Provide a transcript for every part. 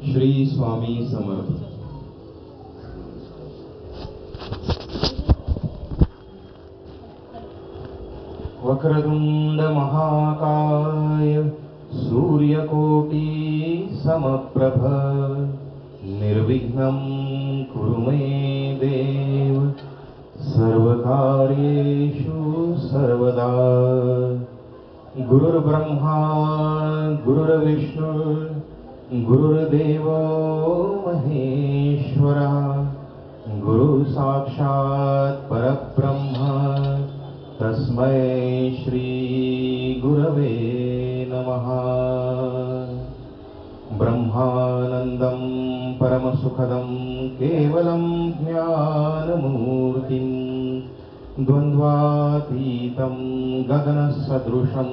श्री स्वामी समर्थ। वक्रतुंड महाकाय सूर्यकोटि समप्रभ निर्विघ्नं कुरु मे देव सर्वकार्येषु सर्वदा। गुरुर्ब्रह्मा गुरुर्विष्णु गुरुर्देवो महेश्वरः गुरु साक्षात् परब्रह्म तस्मै श्री गुरवे नमः। ब्रह्मानन्दं परमसुखदं केवलं ज्ञानमूर्तिं द्वन्द्वातीतं गगनसदृशं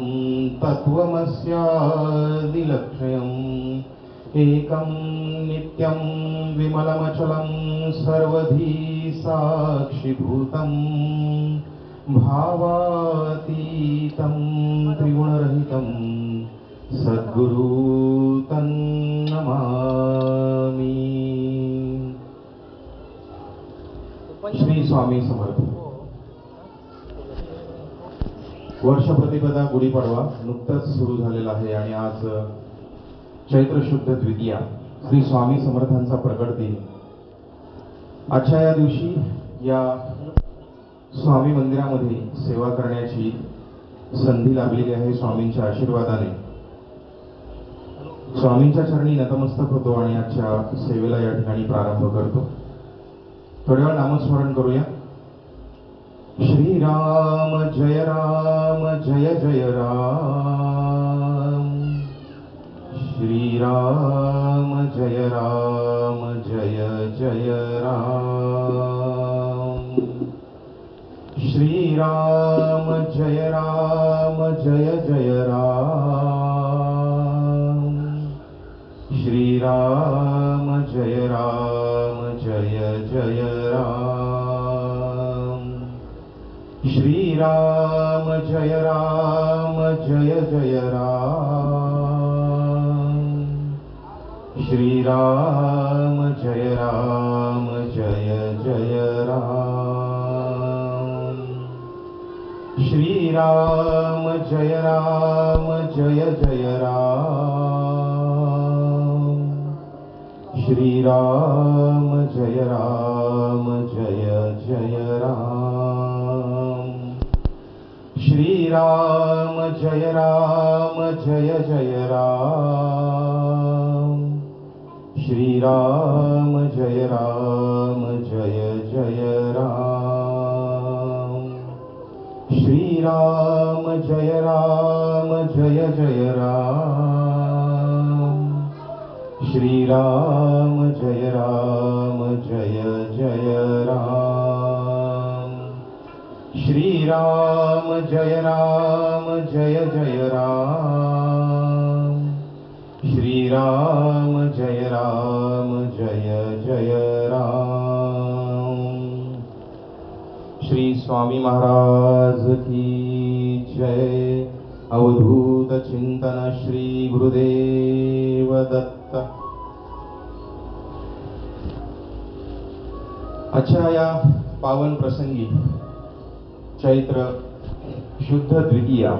तत्त्वमस्यादिलक्ष्यम् एकं नित्यं विमलमचलं सर्वधी साक्षिभूतं भावातीतं त्रिगुणरहितं सद्गुरु तन्नमामि। श्री स्वामी समर्थ। वर्ष प्रतिपदा गुढीपाडवा नुकताच सुरू झालेला आहे आणि आज चैत्र शुद्ध द्वितीया श्री स्वामी समर्थांचा प्रकट दिन। आजच्या या दिवशी या स्वामी मंदिरामध्ये सेवा करण्याची संधी लाभलेली आहे। स्वामींच्या आशीर्वादाने स्वामींच्या चरणी नतमस्तक होतो आणि आजच्या सेवेला या ठिकाणी प्रारंभ करतो। थोड्या वेळ नामस्मरण करूया। श्रीराम जय राम जय जय राम श्रीराम जय राम जय जय राम श्रीराम जय राम जय जय राम श्रीराम जय राम जय जय राम श्रीराम जय राम जय जय राम श्रीराम जय राम जय जय राम श्रीराम जय राम जय जय राम श्रीराम जय राम जय जय राम श्रीराम जय राम जय जय राम श्रीराम जय राम जय जय राम श्रीराम जय राम जय जय राम श्रीराम जय राम जय जय राम श्रीराम जय राम जय जय राम श्रीराम जय राम जय जय राम। श्री स्वामी महाराज की जय। अवधूत चिंतन श्री गुरुदेव दत्त। आजच्या या पावन प्रसंगी चैत्र शुद्ध द्वितीया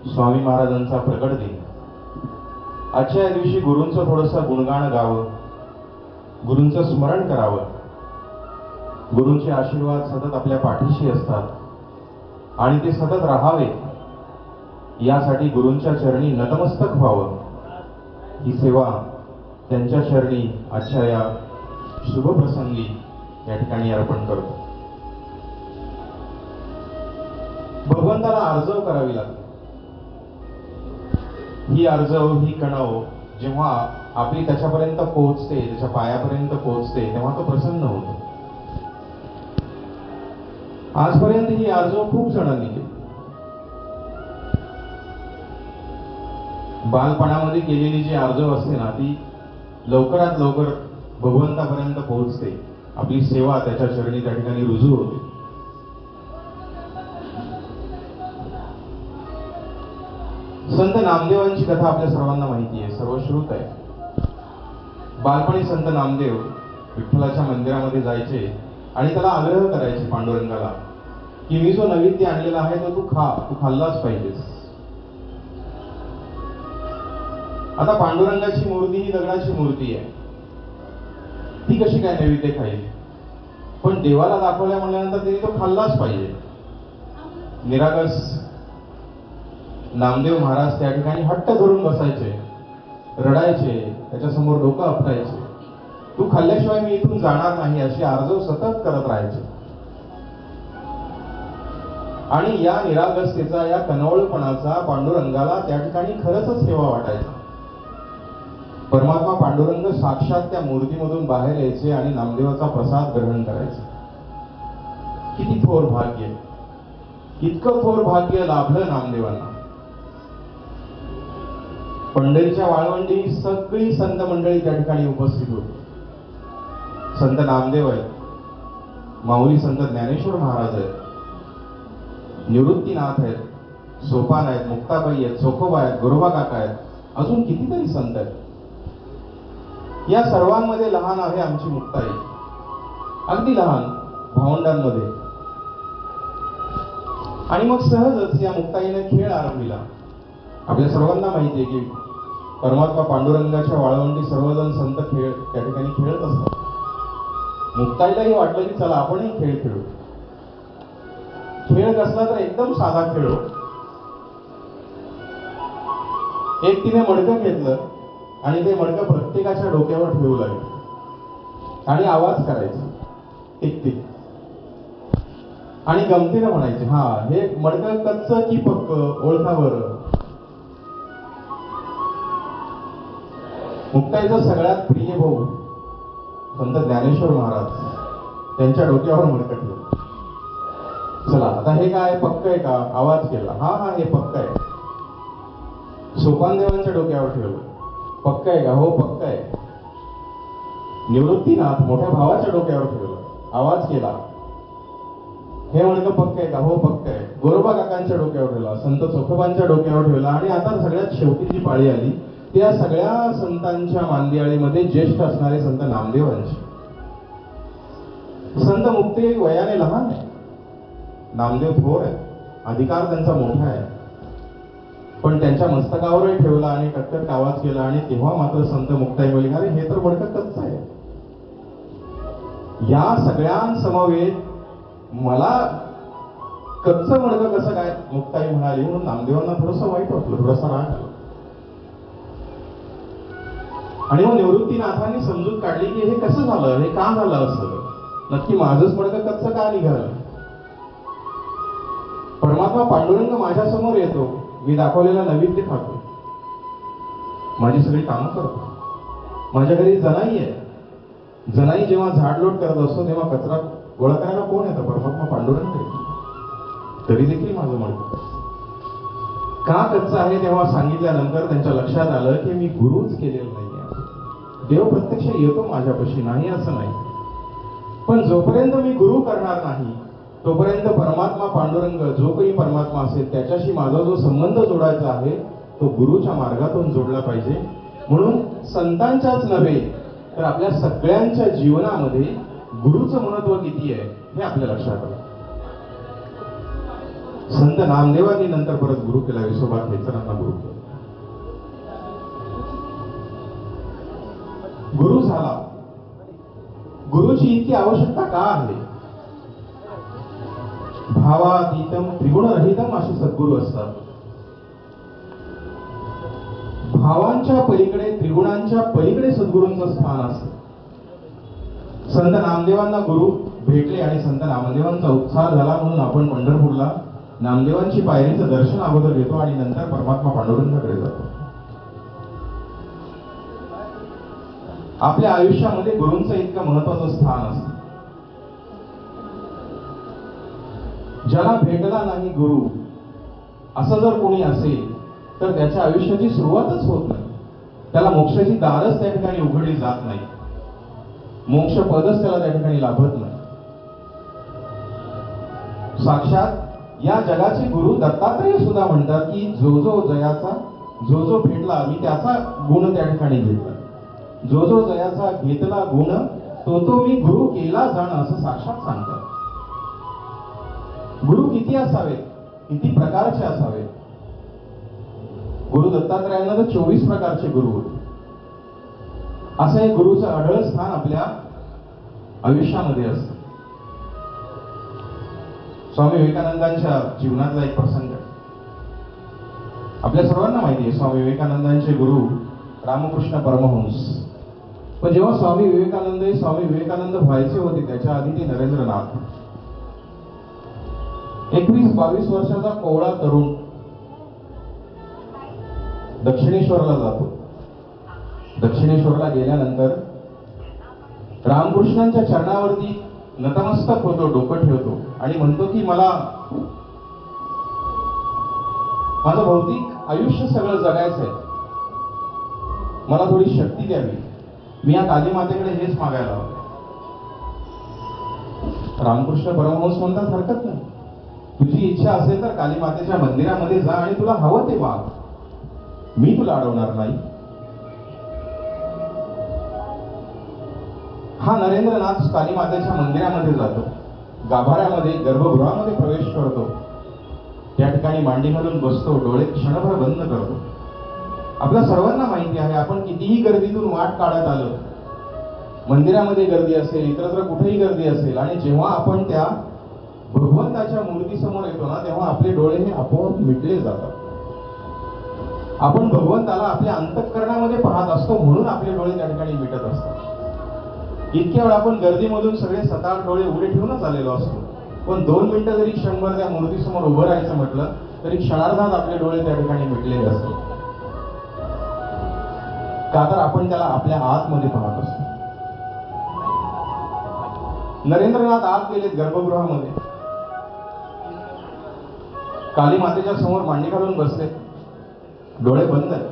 स्वामी महाराजांचा प्रकट दिन। आजच्या या दिवशी गुरूंचं थोडंसं गुणगान गावं, गुरूंचं स्मरण करावं। गुरूंचे आशीर्वाद सतत आपल्या पाठीशी असतात आणि ते सतत राहावे यासाठी गुरूंच्या चरणी नतमस्तक व्हावं। ही सेवा त्यांच्या चरणी आजच्या या शुभप्रसंगी या ठिकाणी अर्पण करतो। भगवंताला आर्जव करावी लागते। ही आर्जव, ही कणव जेव्हा आपली त्याच्यापर्यंत पोहोचते, त्याच्या पायापर्यंत पोहोचते, तेव्हा तो प्रसन्न होतो। आजपर्यंत ही आर्जव खूप जणांनी केली। बालपणामध्ये केलेली जी आर्जव असते ना, ती लवकरात लवकर भगवंतापर्यंत पोहोचते। आपली सेवा त्याच्या चरणी त्या ठिकाणी रुजू होते। संत नामदेवांची कथा आपल्या सर्वांना माहिती आहे, सर्वश्रुत आहे। बालपणी संत नामदेव विठ्ठलाच्या मंदिरामध्ये जायचे आणि त्याला आग्रह करायचे पांडुरंगाला की मी जो नैवेद्य आणलेला आहे तो तू खाल्लाच पाहिजेस. आता पांडुरंगाची मूर्ती ही दगडाची मूर्ती आहे, ती कशी काय नैवेद्य खाईल? पण देवाला दाखवल्या म्हणल्यानंतर त्यांनी तो खाल्लाच पाहिजे. निरागस नामदेव महाराज त्या ठिकाणी हट्ट धरून बसायचे, रडायचे, त्याच्यासमोर डोकं आपटायचे. तू खाल्ल्याशिवाय मी इथून जाणार नाही अशी आर्जव सतत करत राहायचे. आणि या निरागसतेचा, या कनवळपणाचा पांडुरंगाला त्या ठिकाणी खरंच हेवा वाटायचा. परमात्मा पांडुरंग साक्षात त्या मूर्तीमधून बाहेर यायचे आणि नामदेवाचा प्रसाद ग्रहण करायचे. किती थोर भाग्य, इतकं थोर भाग्य लाभलं नामदेवांना. पंढरीच्या वाळवंडी सगळी संत मंडळी त्या ठिकाणी उपस्थित होती. संत नामदेव आहेत, माऊली संत ज्ञानेश्वर महाराज आहेत, निवृत्तीनाथ आहेत, सोपान आहेत, मुक्ताबाई आहेत, चोखोबा आहेत, गुरुबा काका आहेत, अजून कितीतरी संत आहेत. या सर्वांमध्ये लहान आहे आमची मुक्ताई, अगदी लहान भावंडांमध्ये. आणि मग सहजच या मुक्ताईने खेळ आरंभिला. आपल्या सर्वांना माहिती आहे की परमात्मा पांडुरंगाच्या वाळवंडी सर्वजण संत त्या ठिकाणी खेळत असतात. मुक्ताईलाही वाटलं की चला आपणही खेळ खेळू. खेळ कसला तर एकदम साधा खेळू. एक तिने मडकं घेतलं आणि ते मडकं प्रत्येकाच्या डोक्यावर ठेवू लागले आणि आवाज करायचा टिक टिक. आणि गमतीनं म्हणायचे, हा हे मडकं कच्च की पक्क ओळखा बरं. मुक्ताईचा सगळ्यात प्रिय भाऊ संत ज्ञानेश्वर महाराज त्यांच्या डोक्यावर मडकं ठेवलं. चला आता हे काय पक्क आहे का? आवाज केला, हा हा हे पक्क आहे. सोपानदेवांच्या डोक्यावर ठेवलं, पक्क आहे का? हो पक्क आहे. निवृत्तीनाथ मोठ्या भावाच्या डोक्यावर ठेवलं, आवाज केला, हे मडकं पक्क आहे का? हो पक्क आहे. गोरोबा काकांच्या डोक्यावर ठेवला, संत चोखोबांच्या डोक्यावर ठेवला. आणि आता सगळ्यात शेवटी जी पाळी आली त्या सगळ्या संतांच्या मांदियाळीमध्ये ज्येष्ठ असणारे संत नामदेवांची. संत मुक्ती वयाने लहान आहे, नामदेव थोर आहे, अधिकार त्यांचा मोठा आहे, पण त्यांच्या मस्तकावरही ठेवला आणि कटकट आवाज केला. आणि तेव्हा मात्र संत मुक्ताई बोलली, अरे हे तर मडकं कच्चं आहे. या सगळ्यांसमवेत मला कच्चं मडकं कसं काय मुक्ताई म्हणाली म्हणून नामदेवांना थोडंसं वाईट वाटलं, थोडासा राग आला. आणि मग निवृत्तीनाथांनी समजूत काढली की हे कसं झालं, हे का झालं असं, नक्की माझंच मडकं कच्चं का निघालं. परमात्मा पांडुरंग माझ्या समोर येतो, मी दाखवलेला नैवेद्य खातो, माझी सगळी कामं करतो, माझ्या घरी जनाई आहे. जनाई जेव्हा झाडलोट करत असतो तेव्हा कचरा गोळा करायला कोण येतं? परमात्मा पांडुरंग येतो. तरी देखील माझं मडकं का कच्चं आहे तेव्हा सांगितल्यानंतर त्यांच्या लक्षात आलं की मी गुरुच केलेलं नाही. देव प्रत्यक्ष येतो माझ्यापाशी, नाही असं नाही, पण जोपर्यंत मी गुरु करणार नाही तोपर्यंत परमात्मा पांडुरंग जो काही परमात्मा असेल त्याच्याशी माझा जो संबंध जोडायचा आहे तो गुरुच्या मार्गातून जोडला पाहिजे. म्हणून संतांच्याच नव्हे तर आपल्या सगळ्यांच्या जीवनामध्ये गुरुचं महत्व किती आहे हे आपल्या लक्षात आलं. संत नामदेवांनी नंतर परत गुरु केला, विसोबा खेचरांना गुरु केला. गुरु झाला. गुरुची इतकी आवश्यकता का आहे? भावातीतम त्रिगुणरहितम असे सद्गुरू असतात. भावांच्या पलीकडे, त्रिगुणांच्या पलीकडे सद्गुरूंचं स्थान असतं. संत नामदेवांना गुरु भेटले आणि संत नामदेवांचा उत्साह झाला म्हणून आपण पंढरपूरला नामदेवांची पायरीचं दर्शन अगोदर घेतो आणि नंतर परमात्मा पांडुरंगाकडे जातो. आपल्या आयुष्यामध्ये गुरूंचं इतकं महत्वाचं स्थान असतं. ज्याला भेटला नाही गुरु असं जर कोणी असेल तर त्याच्या आयुष्याची सुरुवातच होत नाही. त्याला मोक्षाची दारच त्या ठिकाणी उघडली जात नाही, मोक्ष पदच त्याला त्या ठिकाणी लाभत नाही. साक्षात या जगाचे गुरु दत्तात्रेय सुद्धा म्हणतात की जो जो जयाचा, जो जो भेटला मी त्याचा गुण त्या ठिकाणी घेतला. जो जो जयाचा घेतला गुण तो तो मी गुरु केला जाण असं साक्षात सांगतात. गुरु किती असावेत, किती प्रकारचे असावेत? गुरु दत्तात्रयांना तर 24 प्रकारचे गुरु होते. असं एक गुरुचं अढळ स्थान आपल्या आयुष्यामध्ये असतं. स्वामी विवेकानंदांच्या जीवनातला एक प्रसंग आपल्या सर्वांना माहिती आहे. स्वामी विवेकानंदांचे गुरु रामकृष्ण परमहंस. पण जेव्हा स्वामी विवेकानंद व्हायचे होते त्याच्या आधी ते नरेंद्रनाथ, 21-22 वर्षाचा कोवळा तरुण दक्षिणेश्वरला जातो. दक्षिणेश्वरला गेल्यानंतर रामकृष्णांच्या चरणावरती नतमस्तक होतो, डोकं ठेवतो आणि म्हणतो की मला माझं भौतिक आयुष्य सगळं जगायचंय, मला थोडी शक्ती द्यावी, मी या काली मातेकडे हेच मागायला हवं. रामकृष्ण परमहंस म्हणतात हरकत नाही, तुझी इच्छा असेल तर काली मातेच्या मंदिरामध्ये जा आणि तुला हवं ते माग, मी तुला अडवणार नाही. हा नरेंद्रनाथ काली मातेच्या मंदिरामध्ये जातो, गाभाऱ्यामध्ये गर्भगृहामध्ये प्रवेश करतो, त्या ठिकाणी मांडी घालून बसतो, डोळे क्षणभर बंद करतो. आपल्या सर्वांना माहिती आहे, आपण कितीही गर्दीतून वाट काढत आलो, मंदिरामध्ये गर्दी असेल, इतरत्र कुठेही गर्दी असेल, आणि जेव्हा आपण त्या भगवंताच्या मूर्तीसमोर येतो ना, तेव्हा आपले डोळे हे आपोआप मिटले जातात. आपण भगवंताला आपल्या अंतःकरणामध्ये पाहत असतो, म्हणून आपले डोळे त्या ठिकाणी मिटत असतात. इतक्या वेळ आपण गर्दीमधून सगळे 7-8 डोळे उघडे ठेवूनच आलेलो असतो, पण 2 मिनिटं जरी क्षणभर त्या मूर्तीसमोर उभं राहायचं म्हटलं तरी क्षणार्धात आपले डोळे त्या ठिकाणी मिटलेले असतात. का तर आपण त्याला आपल्या आतमध्ये पाहत असतो. नरेंद्रनाथ आत गेलेत गर्भगृहामध्ये, काली मातेच्या समोर मांडी घालून बसले, डोळे बंद आहेत.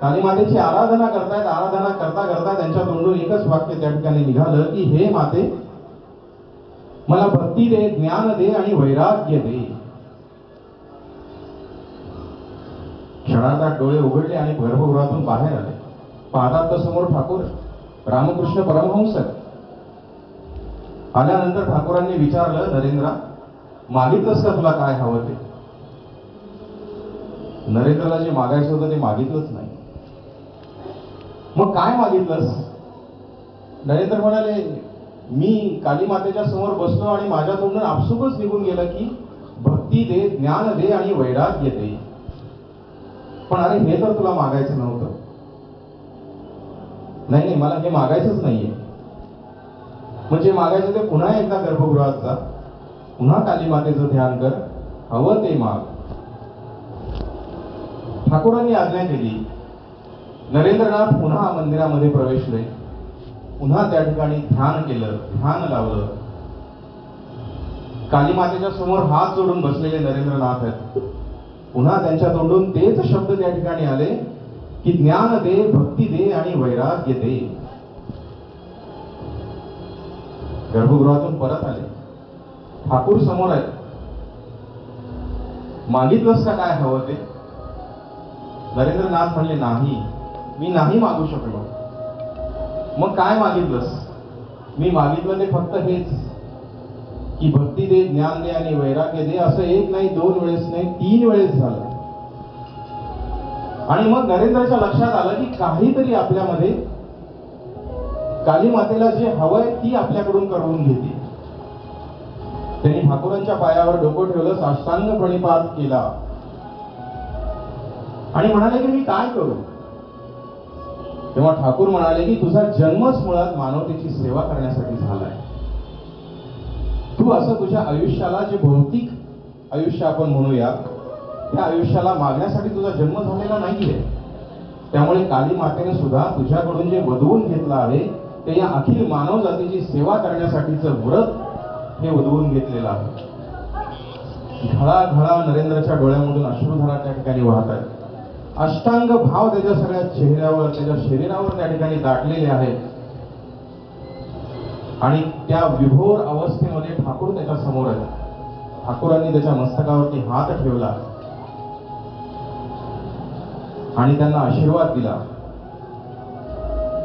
काली मातेची आराधना करतायत. आराधना करता करता त्यांच्या तोंडून एकच वाक्य त्या ठिकाणी निघालं की हे माते, मला भक्ती दे, ज्ञान दे आणि वैराग्य दे. क्षणार्धात डोळे उघडले आणि गर्भगृहातून बाहेर आले. पाहतात तर समोर ठाकूर रामकृष्ण परमहंस. आल्यानंतर ठाकूरांनी विचारलं, नरेंद्रा, मागितलंस का तुला काय हवं ते? नरेंद्रला जे मागायचं होतं ते मागितलंच नाही. मग काय मागितलंस? नरेंद्र म्हणाले, मी काली मातेच्या समोर बसलो आणि माझ्या तोंडून आपसुकच निघून गेलं की भक्ती दे, ज्ञान दे आणि वैराग्य दे. पण अरे, हे तर तुला मागायचं नव्हतं. नाही, मला हे मागायचंच नाहीये. म्हणजे मागायचं ते पुन्हा एकदा गर्भगृहात जा, पुन्हा काली मातेचं ध्यान कर, हवं ते माग. ठाकूरांनी आज्ञा केली. नरेंद्रनाथ पुन्हा मंदिरामध्ये प्रवेशले, पुन्हा त्या ठिकाणी ध्यान केलं, ध्यान लावलं. काली मातेच्या समोर हात जोडून बसलेले नरेंद्रनाथ आहेत. पुन्हा त्यांच्या तोंडून तेच शब्द त्या ठिकाणी आले की ज्ञान दे, भक्ती दे आणि वैराग्य दे. गर्भगृहातून परत आले. ठाकूर समोर आहेत. मागितलंस का काय हवं ते? नरेंद्रनाथ म्हणले, नाही, मी नाही मागू शकलो. मग काय मागितलंस? मी मागितलं ते फक्त हेच की भक्ती दे, ज्ञान दे आणि वैराग्य दे. असं एक नाही, 2 वेळेस नाही, 3 वेळेस झालं. आणि मग नरेंद्रच्या लक्षात आलं की काहीतरी आपल्यामध्ये काली मातेला जे हवंय ती आपल्याकडून करवून घेते. त्यांनी ठाकूरांच्या पायावर डोकं ठेवलं, साष्टांग प्रणिपात केला आणि म्हणाले की मी काय करू? तेव्हा ठाकूर म्हणाले की तुझा जन्मच मुळात मानवतेची सेवा करण्यासाठी झालाय. तू असं तुझ्या आयुष्याला, जे भौतिक आयुष्य आपण म्हणूया, त्या आयुष्याला मागण्यासाठी तुझा जन्म झालेला नाहीये. त्यामुळे काली मातेने सुद्धा तुझ्याकडून जे वधवून घेतलं आहे ते या अखिल मानव जातीची सेवा करण्यासाठीचं व्रत हे वधवून घेतलेलं आहे. घळा नरेंद्रच्या डोळ्यामधून अश्रुधारा त्या ठिकाणी वाहत आहेत. अष्टांग भाव त्याच्या सगळ्या चेहऱ्यावर, त्याच्या शरीरावर त्या ठिकाणी दाटलेले आहेत. आणि त्या विभोर अवस्थेमध्ये ठाकूर त्याच्या समोर आहे. ठाकूरांनी त्याच्या मस्तकावरती हात ठेवला आणि त्यांना आशीर्वाद दिला.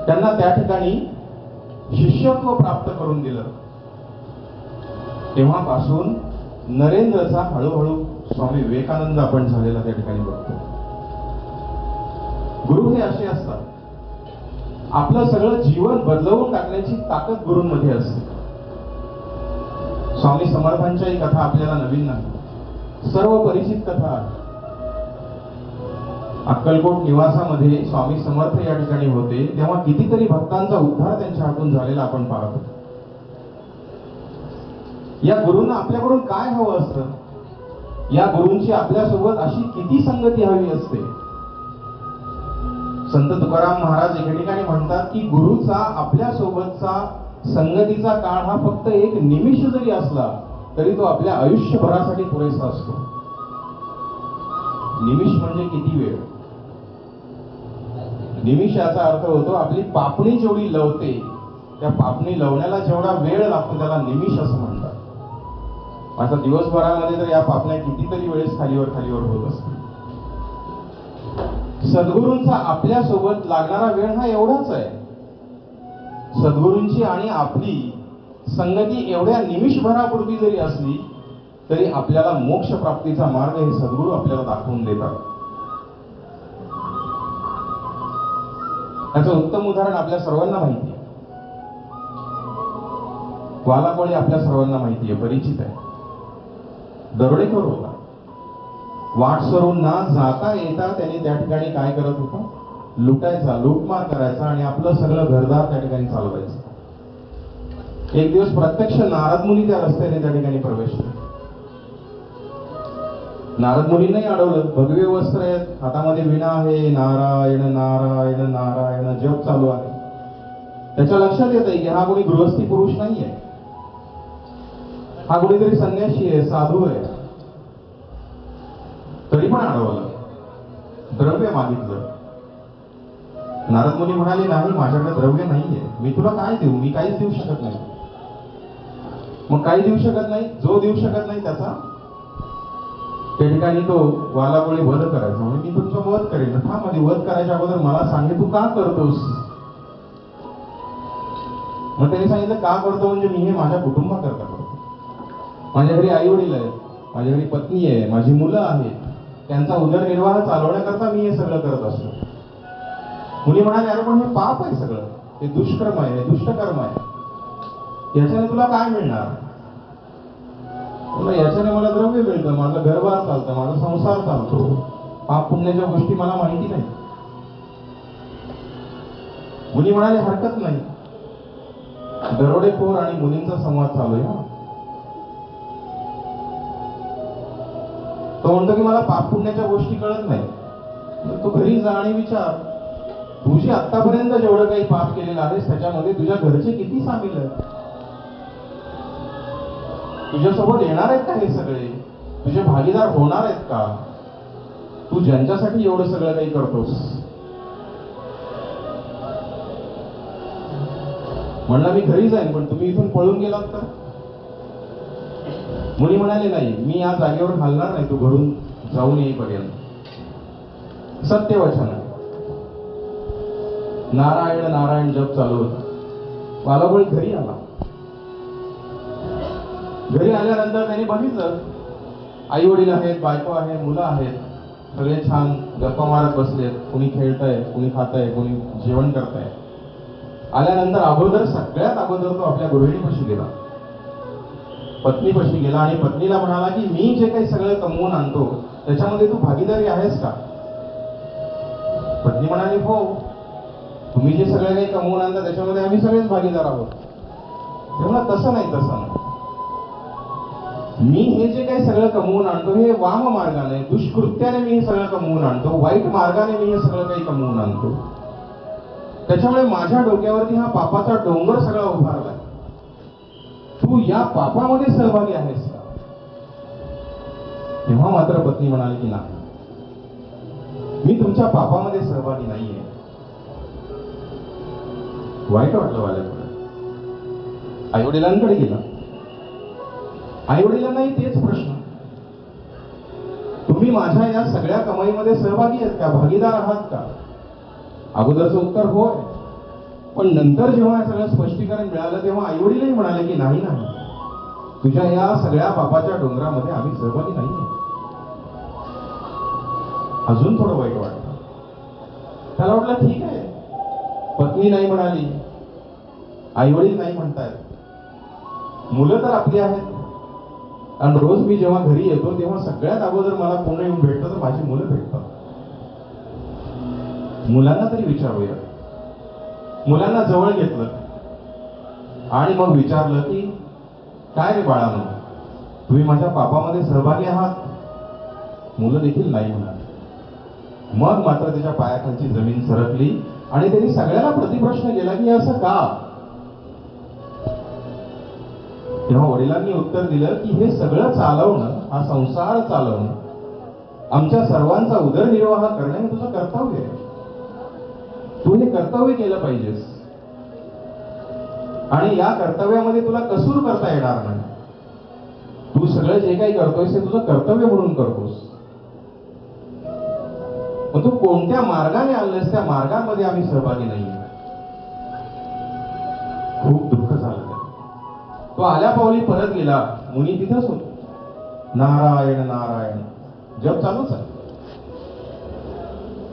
त्यांना त्या ठिकाणी शिष्यत्व प्राप्त करून दिलं. तेव्हापासून नरेंद्रचा हळूहळू स्वामी विवेकानंद आपण झालेला त्या ठिकाणी बघतो. गुरु हे असे असतात, आपलं सगळं जीवन बदलवून टाकण्याची ताकद गुरूंमध्ये असते. स्वामी समर्थांच्याही कथा आपल्याला नवीन नाही, सर्व परिचित कथा आहे. अक्कलकोट निवासामध्ये स्वामी समर्थ या ठिकाणी होते, तेव्हा कितीतरी भक्तांचा उद्धार त्यांच्या हातून झालेला आपण पाहतो. या गुरूंना आपल्याकडून काय हवं असतं? या गुरूंची आपल्यासोबत अशी किती संगती हवी असते? संत तुकाराम महाराज एके ठिकाणी म्हणतात की गुरुचा आपल्यासोबतचा संगतीचा काळ हा फक्त एक निमिष जरी असला तरी तो आपल्या आयुष्यभरासाठी पुरेसा असतो. निमिष म्हणजे किती वेळ? निमिष याचा अर्थ होतो आपली पापणी जेवढी लवते, त्या पापणी लवण्याला जेवढा वेळ लागतो त्याला निमिष असं म्हणतात. आता दिवसभरामध्ये तर या पापण्या कितीतरी वेळेस खालीवर होत असतात. सद्गुरूंचा आपल्यासोबत लागणारा वेळ हा एवढाच आहे. सद्गुरूंची आणि आपली संगती एवढ्या निमिषभरापुरती जरी असली तरी आपल्याला मोक्ष प्राप्तीचा मार्ग हे सद्गुरू आपल्याला दाखवून देतात. त्याचं उत्तम उदाहरण आपल्या सर्वांना माहिती आहे. वालाकोळी आपल्या सर्वांना माहिती आहे, परिचित आहे. दरोडेखोर होता. वाट सरून ना जाता येता त्यांनी त्या ठिकाणी काय करत होता? लुटायचा, लूटमार करायचा आणि आपलं सगळं घरदार त्या ठिकाणी चालवायचं. एक दिवस प्रत्यक्ष नारद मुनी त्या रस्त्याने त्या ठिकाणी प्रवेश केला. नारद मुनींनाही अडवलं. भगवे वस्त्र आहेत, हातामध्ये विणा आहे, नारायण नारायण नारायण जप चालू आहे. त्याच्या लक्षात येत आहे की हा कोणी गृहस्थी पुरुष नाहीये, हा कोणीतरी संन्यासी आहे, साधू आहे. तरी पण अडवलं, द्रव्य मागितलं. नारद मुनी म्हणाले, नाही, माझ्याकडे द्रव्य नाहीये, मी तुला काय देऊ? मी काहीच देऊ शकत नाही. मग काही देऊ शकत नाही, जो देऊ शकत नाही त्याचा त्या ठिकाणी तो वालाकोळी वध करायचा. म्हणजे मी तुमचा वध करेन. हा, मध्ये वध करायच्या अगोदर मला सांगे, तू का करतोस? मग त्यांनी सांगितलं, का करतो म्हणजे मी हे माझ्या कुटुंबाकरता करतो. माझ्या घरी आई वडील आहेत, माझ्या घरी पत्नी आहे, माझी मुलं आहेत, त्यांचा उदरनिर्वाह चालवण्याकरता मी हे सगळं करत असतो. मुली म्हणाले, अरे पण हे पाप आहे सगळं, हे दुष्कर्म आहे, हे दुष्टकर्म आहे, याच्याने तुला काय मिळणार? याच्याने मला द्रव्य मिळतं, माझं घरबार चालतं, माझा संसार चालतो, पाप पुण्याच्या गोष्टी मला माहिती नाही. मुली म्हणाले, हरकत नाही. दरोडेखोर आणि मुलींचा संवाद चालू आहे. तो म्हणतो की मला पाप पुण्याच्या गोष्टी कळत नाही. तू घरी जा आणि विचार, तुझी आतापर्यंत जेवढं काही पाप केलेलं आहेस त्याच्यामध्ये तुझ्या घरचे किती सामील आहेत? तुझ्यासोबत येणार आहेत का हे सगळे? तुझे भागीदार होणार आहेत का? तू ज्यांच्यासाठी एवढं सगळं काही करतोस? म्हणलं, मी घरी जाईन, पण तुम्ही इथून पळून गेलात तर? मुली म्हणाले, नाही, मी या जागेवर हलणार नाही तू घरून जाऊन येईपर्यंत. सत्यवचन आहे. नारायण नारायण जप चालू होता. वालाकोळी घरी आला. घरी आल्यानंतर त्यांनी बघितलं, आई वडील आहेत, बायको आहे, मुलं आहेत, सगळे छान गप्पा मारत बसलेत. कुणी खेळतंय, कुणी खातंय, कुणी जेवण करतंय. आल्यानंतर सगळ्यात अगोदर तो आपल्या गृहिणीपाशी गेला, पत्नीपाशी गेला आणि पत्नीला म्हणाला की मी जे काही सगळं कमवून आणतो त्याच्यामध्ये तू भागीदारी आहेस का? पत्नी म्हणाली, हो, तुम्ही जे सगळं काही कमवून आणता त्याच्यामध्ये आम्ही सगळेच भागीदार आहोत. तेव्हा तसं नाही, तसं नाही. मी हे जे काही सगळं कमवून आणतो हे वाम मार्गाने, दुष्कृत्याने मी हे सगळं कमवून आणतो, वाईट मार्गाने मी हे सगळं काही कमवून आणतो. त्याच्यामुळे माझ्या डोक्यावरती हा पापाचा डोंगर सगळा उभारलाय. तू या पापामध्ये सहभागी आहेस का? तेव्हा मात्र पत्नी म्हणाली की नाही, मी तुमच्या पापामध्ये सहभागी नाहीये. वाईट वाटलं वाल्याकडे. आई वडिलांकडे गेला. आई वडिलांनाही तेच प्रश्न, तुम्ही माझ्या या सगळ्या कमाईमध्ये सहभागी आहेत का? भागीदार आहात का? अगोदरचं उत्तर होय. पण नंतर जेव्हा हे सगळं स्पष्टीकरण मिळालं तेव्हा आईवडीलही म्हणाले की नाही नाही, तुझ्या या सगळ्या पापाच्या डोंगरामध्ये आम्ही सहभागी नाहीये. अजून थोडं वाईट वाटलं. त्याला वाटलं ठीक आहे, पत्नी नाही म्हणाली, आईवडील नाही म्हणतायत, मुलं तर आपली आहेत. आणि रोज मी जेव्हा घरी येतो तेव्हा सगळ्यात अगोदर मला कोण येऊन भेटतं तर माझी मुलं भेटतात. मुलांना तरी विचारूया. मुलांना जवळ घेतलं आणि मग विचारलं की काय रे बाळांनो, तुम्ही माझ्या पापामध्ये सहभागी आहात? मुलं देखील नाही म्हणाली. मग मात्र त्याच्या पायाखालची जमीन सरकली आणि त्यांनी सगळ्याला प्रतिप्रश्न केला की असं का? तेव्हा वडिलांनी उत्तर दिलं की हे सगळं चालवणं, हा संसार चालवणं, आमच्या सर्वांचा उदरनिर्वाह करणं हे तुझं कर्तव्य आहे. तू हे कर्तव्य केलं पाहिजेस आणि या कर्तव्यामध्ये तुला कसूर करता येणार नाही. तू सगळं जे काही करतोयस ते तुझं कर्तव्य म्हणून करतोस. मग तू कोणत्या मार्गाने आणलंस त्या मार्गामध्ये आम्ही सहभागी नाहीये. खूप दुःख झालं. तो आल्या पावली परत गेला. मुनी तिथंच होतो. नारायण नारायण जप चालूच आहे.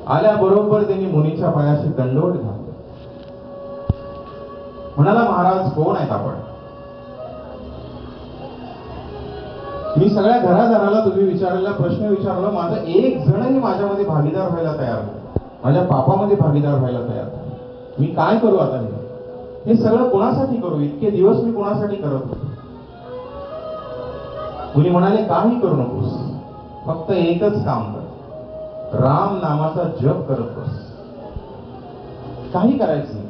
आल्याबरोबर त्यांनी मुनीच्या पायाशी दंडवत घातला. म्हणाला, महाराज कोण आहेत आपण? मी सगळ्या घरादाराला तुम्ही विचारलेला प्रश्न विचारला, माझा एक जणही माझ्यामध्ये भागीदार व्हायला तयार नाही, माझ्या पापामध्ये भागीदार व्हायला तयार नाही. मी काय करू आता? हे सगळं कोणासाठी करू? इतके दिवस मी कोणासाठी करत होतो? कुणी म्हणाले काही करू नकोस, फक्त एकच काम कर, राम नामाचा जप करत बस, काही करायचं नाही.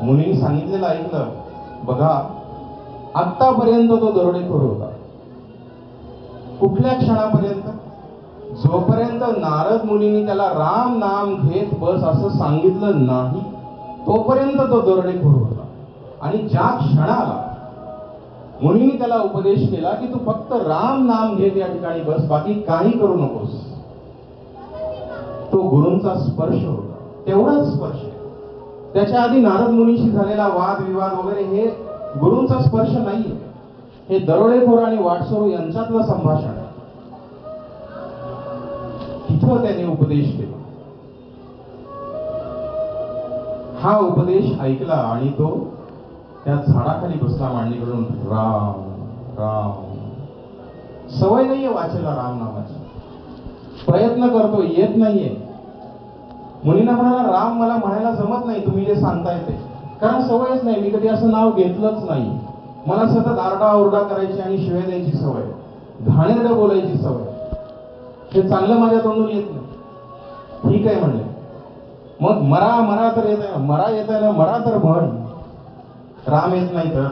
मुनींनी सांगितलेलं ऐकलं. बघा, आतापर्यंत तो दरोडेखोर होता. कुठल्या क्षणापर्यंत? जोपर्यंत नारद मुनींनी त्याला राम नाम घेत बस असं सांगितलं नाही तोपर्यंत तो दरोडेखोर होता. आणि ज्या क्षणाला मुनींनी त्याला उपदेश केला की तू फक्त राम नाम घेत या ठिकाणी बस, बाकी काही करू नकोस, तो गुरूंचा स्पर्श होता. तेवढाच स्पर्श. त्याच्या आधी नारद मुनीशी झालेला वाद विवाद वगैरे हे गुरूंचा स्पर्श नाहीये. हे दरोडेखोर आणि वाटसरू यांच्यातलं संभाषण आहे. तिथं त्याने उपदेश केला. हा उपदेश ऐकला आणि तो त्या झाडाखाली बसला मांडीकडून. राम राम. सवय नाहीये वाचेला राम नामाची. प्रयत्न करतो, येत नाहीये. मुनींना म्हणाला, राम मला म्हणायला जमत नाही तुम्ही जे सांगताय ते, कारण सवयच नाही. मी कधी असं नाव घेतलंच नाही. मला सतत आरडाओरडा करायची आणि शिव्या द्यायची सवय, घाणेरडं बोलायची सवय. हे चांगलं माझ्या तोंडून येत नाही. ठीक आहे म्हणले. मग मरा मरा तर येत आहे, मरा येत आहे ना, मरा तर म्हण. राम येत नाही तर?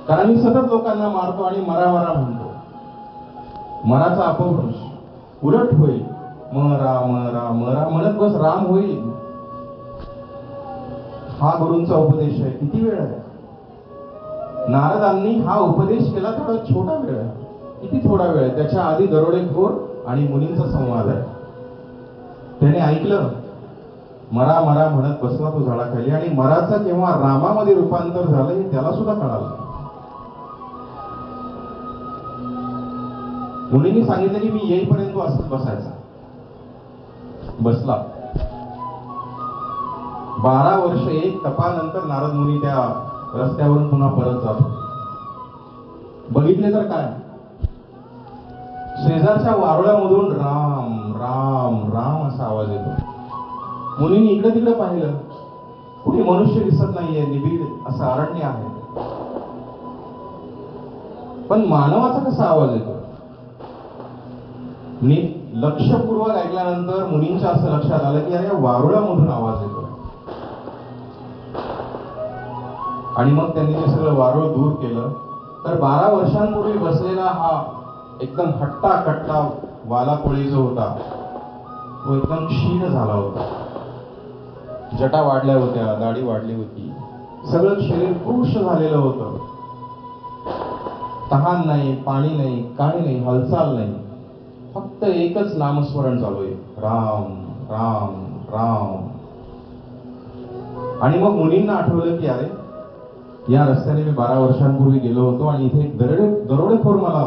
कारण मी सतत लोकांना मारतो आणि मरा मरा म्हणतो. मराचा अपभ्रंश उलट होईल. मरा मरा मरा म्हणत बस, राम होईल. हा गुरूंचा उपदेश आहे. किती वेळ आहे? नारदांनी हा उपदेश केला तेवढा छोटा वेळ आहे. किती थोडा वेळ आहे? त्याच्या आधी दरोडेखोर आणि मुनींचा संवाद आहे. त्याने ऐकलं. मरा मरा म्हणत बसला तो झाडाखाली. आणि मराचं केव्हा रामामध्ये रूपांतर झालं हे त्याला सुद्धा कळालं. मुनींनी सांगितलं की मी येईपर्यंत असंच बसायचा. बसला. 12 वर्ष एक तपानंतर नारद मुनी त्या रस्त्यावरून पुन्हा परत जातो. बघितले तर काय, शेजारच्या वारुळामधून राम राम राम असा आवाज येतो. मुनींनी इकडे तिकडे पाहिलं, कुठे मनुष्य दिसत नाहीये, निबिड असं अरण्य आहे. पण मानवाचा कसा आवाज येतो? नीट लक्षपूर्वक ऐकल्यानंतर मुनींच्या असं लक्षात आलं की अरे वारुळामधून आवाज येतो. आणि मग त्यांनी ते सगळं वारुळ दूर केलं. तर 12 वर्षांपूर्वी बसलेला हा एकदम हट्टा कट्टा वाला कोळी जो होता तो एकदम क्षीण झाला होता. जटा वाढल्या होत्या, दाढी वाढली होती, सगळं शरीर पुरुष झालेलं होतं. तहान नाही, पाणी नाही, काही नाही, हालचाल नाही, फक्त एकच नामस्मरण चालू आहे, राम राम राम. आणि मग मुनींना आठवलं की अरे, या रस्त्याने मी 12 वर्षांपूर्वी गेलो होतो आणि इथे एक दरोडेखोर मला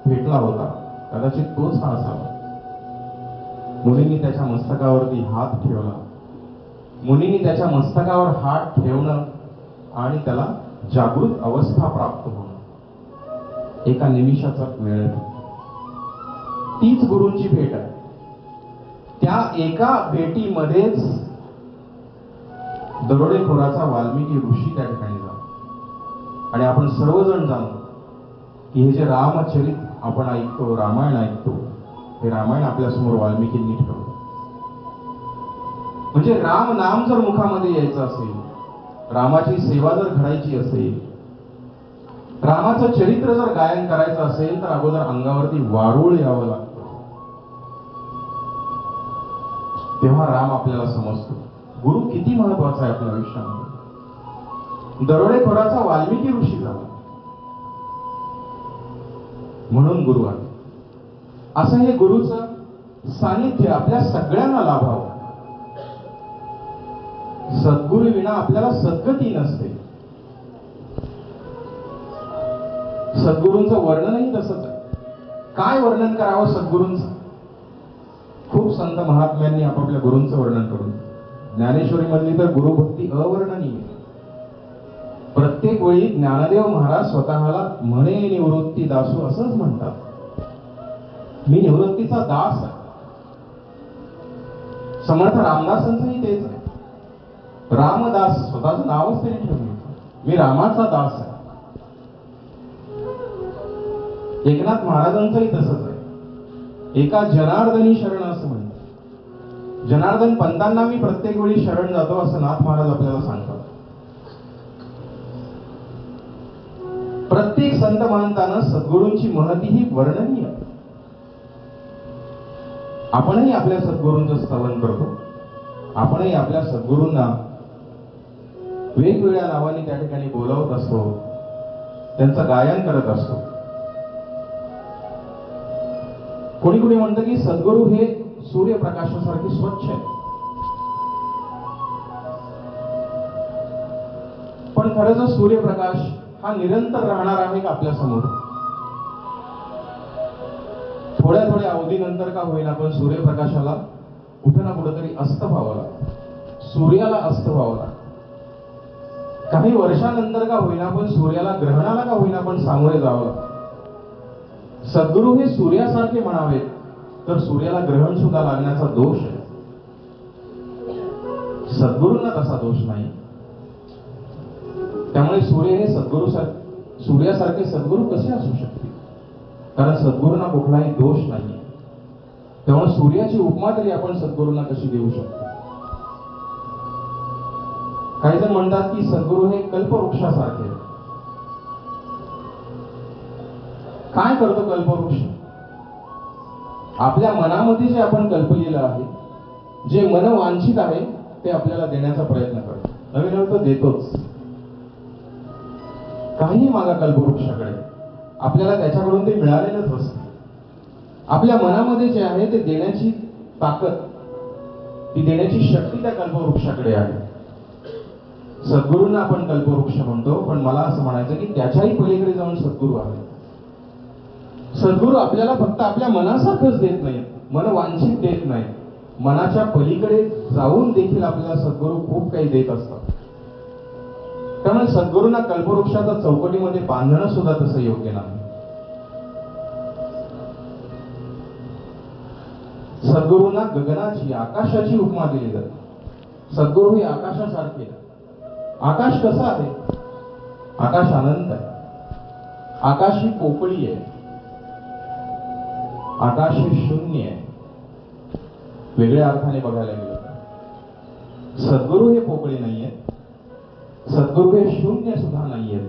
भेटला होता, कदाचित तोच हा असावा. मुनींनी त्याच्या मस्तकावरती हात ठेवला. मुनींनी त्याच्या मस्तकावर हात ठेवणं आणि त्याला जागृत अवस्था प्राप्त होणं एका निमिषाचा वेळ. तीच गुरूंची भेट आहे. त्या एका भेटीमध्येच दरोडेखोराचा वाल्मिकी ऋषी त्या ठिकाणी जातो. आणि आपण सर्वजण जाणतो की हे जे रामचरित आपण ऐकतो, रामायण ऐकतो, हे रामायण आपल्यासमोर वाल्मिकींनी ठेवलं. म्हणजे राम नाम जर मुखामध्ये यायचं असेल, रामाची सेवा जर घडायची असेल, रामाचं चरित्र जर गायन करायचं असेल, तर अगोदर अंगावरती वारूळ यावं लागतं. तेव्हा राम आपल्याला समजतो. गुरु किती महत्वाचा आहे आपल्या आयुष्यामध्ये. दरोडेखोराचा वाल्मिकी ऋषी झाला म्हणून गुरु आहे. असं हे गुरुचं सानिध्य आपल्या सगळ्यांना लाभावं. सद्गुरु विना आपल्याला सद्गती नसते. सद्गुरूंचं वर्णनही तसंच आहे. काय वर्णन करावं सद्गुरूंचं? खूप संत महात्म्यांनी आपापल्या गुरूंचं वर्णन करून, ज्ञानेश्वरी मधली तर गुरुभक्ती अवर्णनीय. प्रत्येक वेळी ज्ञानदेव महाराज स्वतःला म्हणे निवृत्ती दासू असंच म्हणतात. मी निवृत्तीचा दास आहे. समर्थ रामदासांचंही तेच आहे. रामदास स्वतःचं नावच त्यांनी ठेवलं, मी रामाचा दास आहे. एकनाथ महाराजांचंही तसंच आहे. एका जनार्दनी शरण असं म्हणतात. जनार्दन पंतांना मी प्रत्येक वेळी शरण जातो असं नाथ महाराज आपल्याला सांगतात. प्रत्येक संत महंतानं सद्गुरूंची महती ही वर्णनीय. आपणही आपल्या सद्गुरूंचं स्तवन करतो. आपणही आपल्या सद्गुरूंना वेगवेगळ्या नावाने त्या ठिकाणी बोलावत असतो, त्यांचं गायन करत असतो. कोणी कोणी म्हणतं की सद्गुरू हे सूर्यप्रकाशासारखे स्वच्छ आहे. पण खरंच सूर्यप्रकाश हा निरंतर राहणार आहे का आपल्या समोर? थोड्या थोड्या अवधीनंतर का होईना, पण सूर्यप्रकाशाला कुठे ना कुठेतरी अस्त व्हावं लागतं. सूर्याला अस्त व्हावं लागतं. काही वर्षानंतर का होईना, पण सूर्याला, ग्रहणाला का होईना, पण सामोरे जावं लागतं. सद्गुरू हे सूर्यासारखे म्हणावेत तर सूर्याला ग्रहण सुद्धा लागण्याचा दोष आहे. सद्गुरूंना तसा दोष नाही. त्यामुळे सूर्य हे सूर्यासारखे सद्गुरू कसे असू शकतील? कारण सद्गुरूंना कुठलाही दोष नाही. त्यामुळे सूर्याची उपमा तरी आपण सद्गुरूंना कशी देऊ शकतो? काही जण म्हणतात की सद्गुरू हे कल्पवृक्षासारखे. काय करतो कल्पवृक्ष? आपल्या मनामध्ये जे आपण कल्पलेलं आहे, जे मनवांछित आहे, ते आपल्याला देण्याचा प्रयत्न करतो. नवीन नवीन तो देतोच. काही मागा कल्पवृक्षाकडे, आपल्याला त्याच्याकडून ते मिळालेलंच असतं. आपल्या मनामध्ये जे आहे ते देण्याची ताकद, ती देण्याची शक्ती त्या कल्पवृक्षाकडे आहे. सद्गुरूंना आपण कल्पवृक्ष म्हणतो, पण मला असं म्हणायचं की त्याच्याही पलीकडे जाऊन सद्गुरू आहे. सद्गुरू आपल्याला फक्त आपल्या मनासारखंच देत नाहीत, मनवांछित देत नाहीत. मनाच्या पलीकडे जाऊन देखील आपल्याला सद्गुरू खूप काही देत असतात. त्यामुळे सद्गुरूंना कल्पवृक्षाच्या चौकटीमध्ये बांधणं सुद्धा तसं योग्य नाही. सद्गुरूंना गगनाची, आकाशाची उपमा दिली जाते. सद्गुरू हे आकाशासारखे. आकाश कसं आहे? आकाश अनंत आहे. आकाश ही पोकळी आहे. आकाश हे शून्य आहे. वेगळ्या अर्थाने बघायला गेलं, सद्गुरू हे पोकळी नाहीये. सद्गुरू हे शून्य सुद्धा नाहीये.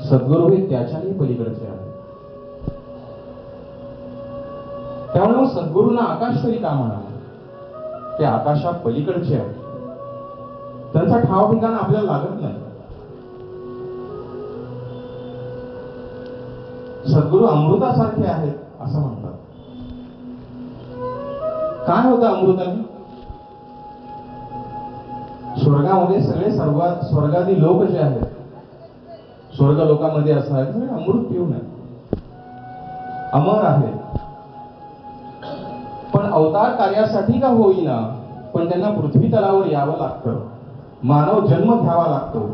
सद्गुरू हे त्याच्याही पलीकडचे आहे. त्यामुळे सद्गुरूंना आकाश तरी का म्हणावं? ते आकाशा पलीकडचे आहे. त्यांचा ठाव ठिकाण आपल्याला लागत नाही. सद्गुरू अमृतासारखे आहेत असं म्हणतात. काय होतं अमृताने? स्वर्गामध्ये सगळे स्वर्गादी लोक जे आहेत, स्वर्ग लोकामध्ये असणार सगळे अमृत पिऊन आहेत, अमर आहेत. पण अवतार कार्यासाठी का होईना, पण त्यांना पृथ्वी तलावर यावं लागतं, मानव जन्म घ्यावा लागतो,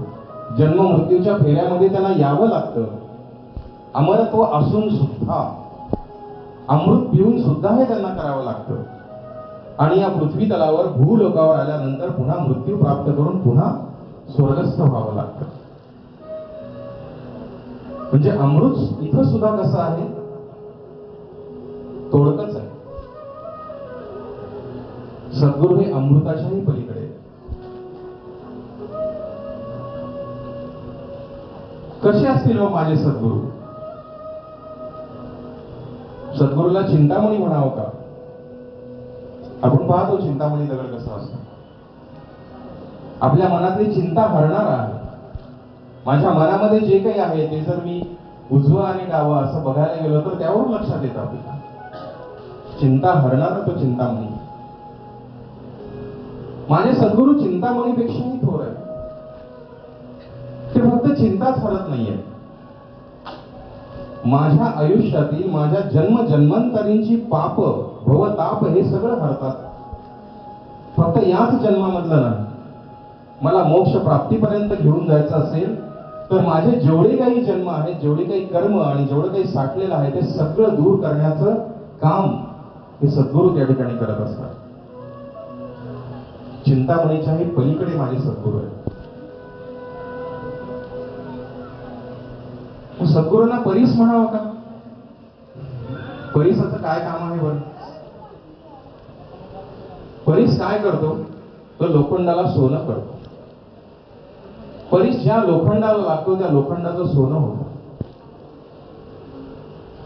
जन्म मृत्यूच्या फेऱ्यामध्ये त्यांना यावं लागतं. अमरत्व असून सुद्धा, अमृत पिऊन सुद्धा हे त्यांना करावं लागतं. आणि या पृथ्वी तलावर भूलोकावर आल्यानंतर पुन्हा मृत्यू प्राप्त करून पुन्हा स्वर्गस्थ व्हावं लागतं. म्हणजे अमृत इथं सुद्धा कसं आहे, तोडकच आहे. सद्गुरू हे अमृताच्याही पलीकडे. कसे असतील व माझे सद्गुरू? सद्गुरूला चिंतामणी म्हणावं का? आपण पाहतो चिंतामणी दगड कसा असतो. आपल्या मनातली चिंता हरणार आहे. माझ्या मनामध्ये जे काही आहे ते जर मी उजवं आणि डावं असं बघायला गेलो तर त्यावरून लक्षात येतं आपल्याला. चिंता हरणारा तो चिंतामणी. माझे सद्गुरू चिंतामणीपेक्षाही थोर आहे. ते फक्त चिंताच हरत नाहीये, माझ्या आयुष्यातील माझ्या जन्मजन्मांतरींची पाप भवताप हे सगळं हरतात. फक्त याच जन्मामधलं नाही. मला मोक्ष प्राप्तीपर्यंत घेऊन जायचं असेल तर माझे जेवढे काही जन्म आहेत, जेवढे काही कर्म आणि जेवढं काही साठलेलं आहे ते सगळं दूर करण्याचं काम हे सद्गुरू त्या ठिकाणी करत असतात. चिंतामणीच्याही पलीकडे माझे सद्गुरू आहेत. सद्गुरूंना परीस म्हणावं का? परीसाचं काय काम आहे बरं? परीस काय करतो? तो लोखंडाला सोनं करतो. परीस ज्या लोखंडाला लागतो त्या लोखंडाचं सोनं होतं.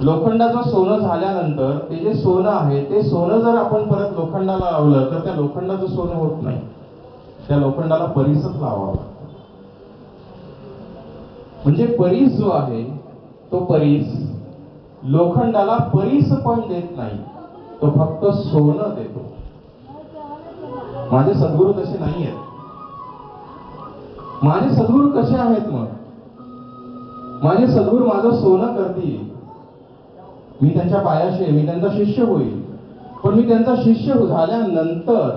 लोखंडाचं सोनं झाल्यानंतर ते जे सोनं आहे ते सोनं जर आपण परत लोखंडाला लावलं तर त्या लोखंडाचं सोनं होत नाही. त्या लोखंडाला परीसच लावावा. म्हणजे परीस जो आहे तो परीस लोखंडाला परीस पण देत नाही, तो फक्त सोनं देतो. माझे सद्गुरू तसे नाही आहेत. माझे सद्गुरू कसे आहेत मग? माझे सद्गुरू माझं सोनं करतील. मी त्यांच्या पायाशी, मी त्यांचा शिष्य होईल. पण मी त्यांचा शिष्य झाल्यानंतर